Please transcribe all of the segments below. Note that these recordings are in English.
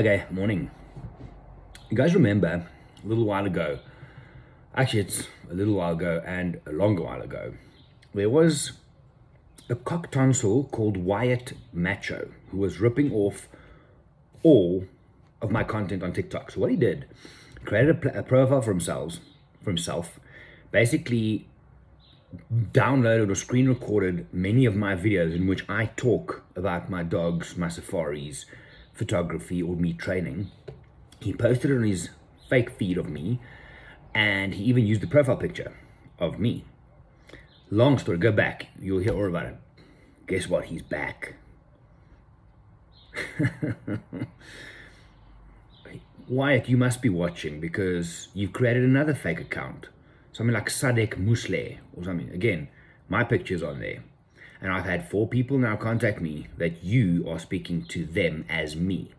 Okay, morning. You guys remember a little while ago, actually it's a little while ago and a longer while ago, there was a cock tonsil called Wyatt Macho who was ripping off all of my content on TikTok. So what he did, created a profile for himself, basically downloaded or screen recorded many of my videos in which I talk about my dogs, my safaris, photography, or me training. He posted it on his fake feed of me, and he even used the profile picture of me. Long story, go back, you'll hear all about it. Guess what? He's back. Wyatt, you must be watching because you've created another fake account. Something like Sadek Musle or something. Again, my picture's on there. And I've had 4 people now contact me that you are speaking to them as me.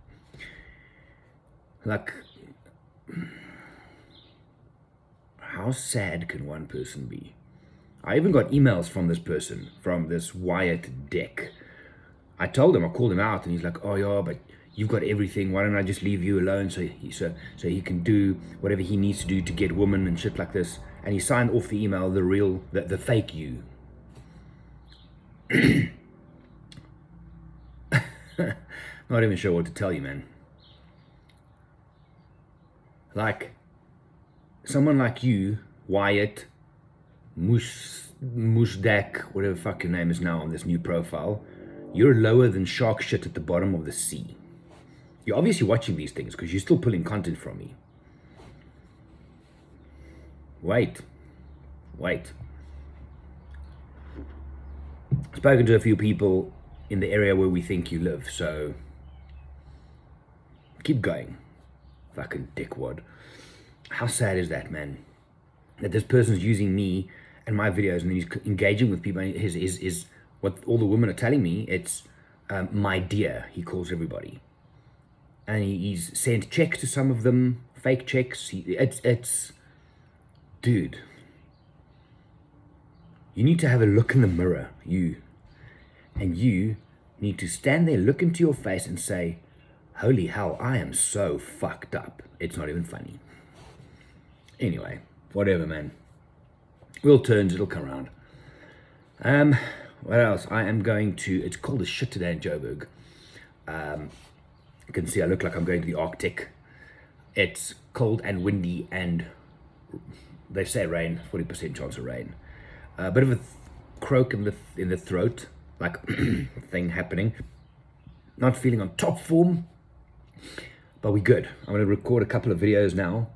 Like, how sad can one person be? I even got emails from this person, from this Wyatt Dick. I told him, I called him out, and he's like, oh yeah, but you've got everything, why don't I just leave you alone so he can do whatever he needs to do to get women and shit like this. And he signed off the email, the fake you. Not even sure what to tell you, man. Like, someone like you, Wyatt Mushdak, whatever the fuck your name is now on this new profile, you're lower than shark shit at the bottom of the sea. You're obviously watching these things because you're still pulling content from me. Wait. Spoken to a few people in the area where we think you live, so keep going. Fucking dickwad. How sad is that, man? That this person's using me and my videos, and then he's engaging with people. His what all the women are telling me, it's my dear, he calls everybody. And he's sent checks to some of them, fake checks. It's dude, you need to have a look in the mirror, you need to stand there, look into your face and say, holy hell, I am so fucked up. It's not even funny. Anyway, whatever, man. Wheel turns, it'll come around. What else? I am going to, it's cold as shit today in Joburg. You can see I look like I'm going to the Arctic. It's cold and windy, and they say rain, 40% chance of rain. A bit of a croak in the throat, like thing happening. Not feeling on top form, but we're good. I'm going to record a couple of videos now,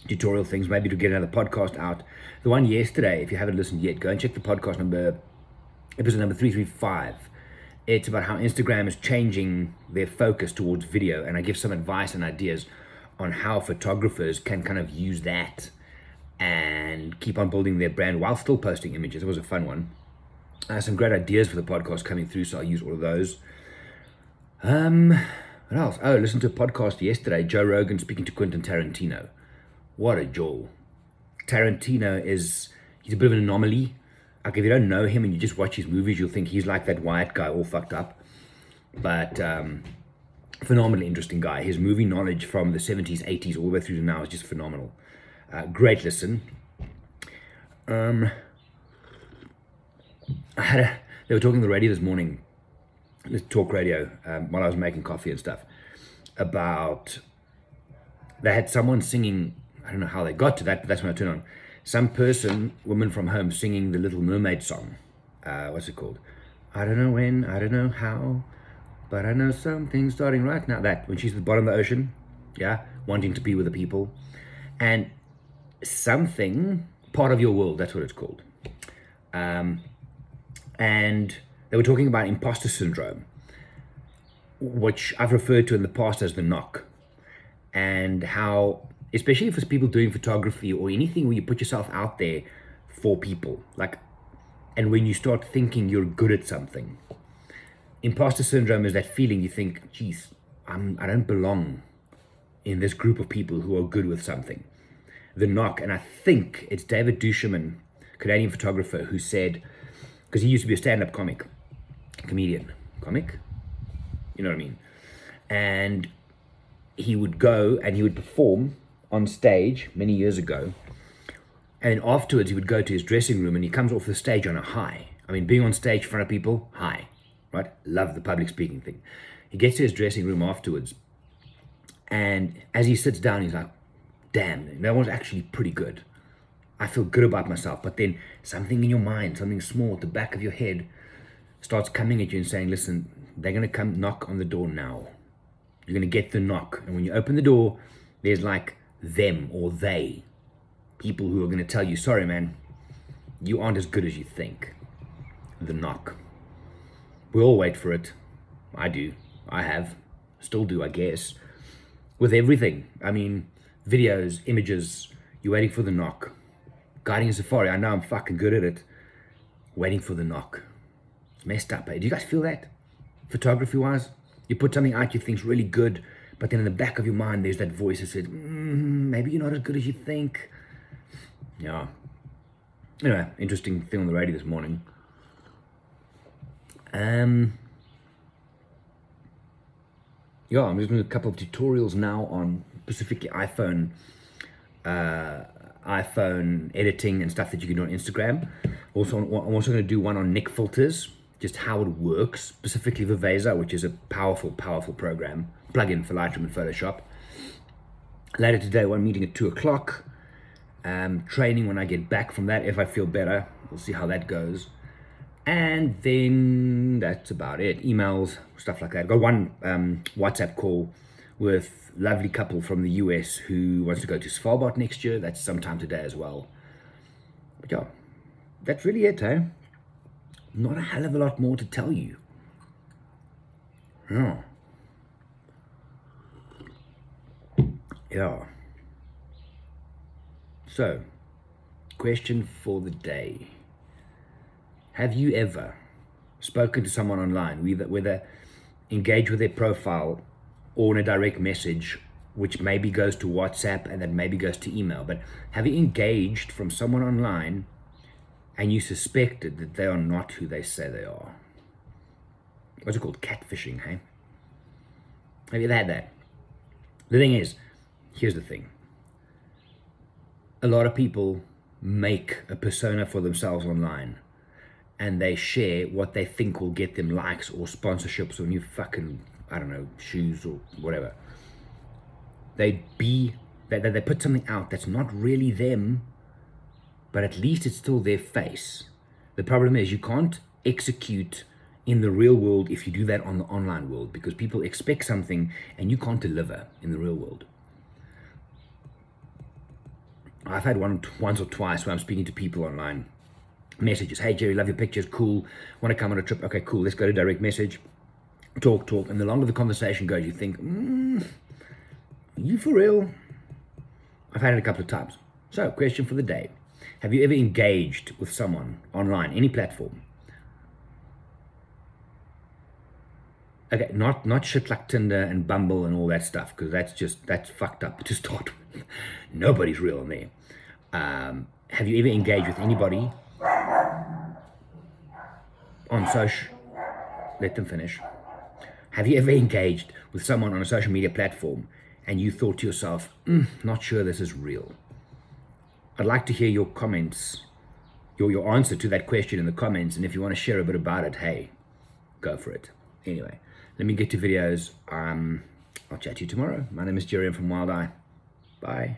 tutorial things, maybe to get another podcast out. The one yesterday, if you haven't listened yet, go and check the podcast episode number 335. It's about how Instagram is changing their focus towards video, and I give some advice and ideas on how photographers can kind of use that and keep on building their brand while still posting images. It was a fun one. Some great ideas for the podcast coming through, so I'll use all of those. What else? Oh, I listened to a podcast yesterday, Joe Rogan speaking to Quentin Tarantino. What a jewel. Tarantino he's a bit of an anomaly. Like, if you don't know him and you just watch his movies, you'll think he's like that Wyatt guy, all fucked up. But phenomenally interesting guy. His movie knowledge from the 70s, 80s, all the way through to now is just phenomenal. Great listen. They were talking on the radio this morning, this talk radio, while I was making coffee and stuff, about, they had someone singing, I don't know how they got to that, but that's when I turned on. Some woman from home singing the Little Mermaid song. What's it called? I don't know when, I don't know how, but I know something's starting right now. That, when she's at the bottom of the ocean, yeah, wanting to be with the people. And something, part of your world, that's what it's called. And they were talking about imposter syndrome, which I've referred to in the past as the knock. And how, especially for people doing photography or anything where you put yourself out there for people, like, and when you start thinking you're good at something, imposter syndrome is that feeling you think, geez, I don't belong in this group of people who are good with something. The knock, and I think it's David Duchemin, Canadian photographer, who said, because he used to be a stand-up comedian, you know what I mean? And he would go and he would perform on stage many years ago. And then afterwards, he would go to his dressing room and he comes off the stage on a high. I mean, being on stage in front of people, high, right? Love the public speaking thing. He gets to his dressing room afterwards. And as he sits down, he's like, damn, that was actually pretty good. I feel good about myself. But then something in your mind, something small at the back of your head starts coming at you and saying, listen, they're going to come knock on the door now. You're going to get the knock. And when you open the door, there's like them or they. People who are going to tell you, sorry, man, you aren't as good as you think. The knock. We all wait for it. I do. I have. Still do, I guess. With everything. I mean, videos, images, you're waiting for the knock. Guiding a safari, I know I'm fucking good at it. Waiting for the knock. It's messed up, eh? Do you guys feel that? Photography-wise? You put something out you think's really good, but then in the back of your mind, there's that voice that says, maybe you're not as good as you think. Yeah. Anyway, interesting thing on the radio this morning. Yeah, I'm just doing a couple of tutorials now on specifically iPhone editing and stuff that you can do on Instagram. Also, I'm also going to do one on Nick filters, just how it works, specifically Viveza, which is a powerful program, plugin for Lightroom and Photoshop. Later today, one meeting at 2 o'clock. Training when I get back from that, if I feel better. We'll see how that goes. And then that's about it. Emails, stuff like that. Got one WhatsApp call with a lovely couple from the US who wants to go to Svalbard next year. That's sometime today as well. But yeah, that's really it, eh? Not a hell of a lot more to tell you. Yeah. Yeah. So, question for the day. Have you ever spoken to someone online, whether engage with their profile or in a direct message, which maybe goes to WhatsApp and then maybe goes to email, but have you engaged from someone online and you suspected that they are not who they say they are? What's it called? Catfishing, hey? Have you ever had that? The thing is, here's the thing. A lot of people make a persona for themselves online and they share what they think will get them likes or sponsorships or new fucking, I don't know, shoes or whatever. They put something out that's not really them, but at least it's still their face. The problem is you can't execute in the real world if you do that on the online world, because people expect something and you can't deliver in the real world. I've had once or twice where I'm speaking to people online, messages, hey Gerry, love your pictures, cool, want to come on a trip, okay, cool, let's go to direct message, talk, and the longer the conversation goes, you think, are you for real? I've had it a couple of times. So, question for the day. Have you ever engaged with someone online, any platform? Okay, not shit like Tinder and Bumble and all that stuff, because that's fucked up to start with. Nobody's real on there. Have you ever engaged with anybody on social? Let them finish. Have you ever engaged with someone on a social media platform and you thought to yourself, not sure this is real? I'd like to hear your comments, your answer to that question in the comments, and if you want to share a bit about it, hey, go for it. Anyway, let me get to videos. I'll chat to you tomorrow. My name is Gerry. I'm from Wild Eye. Bye.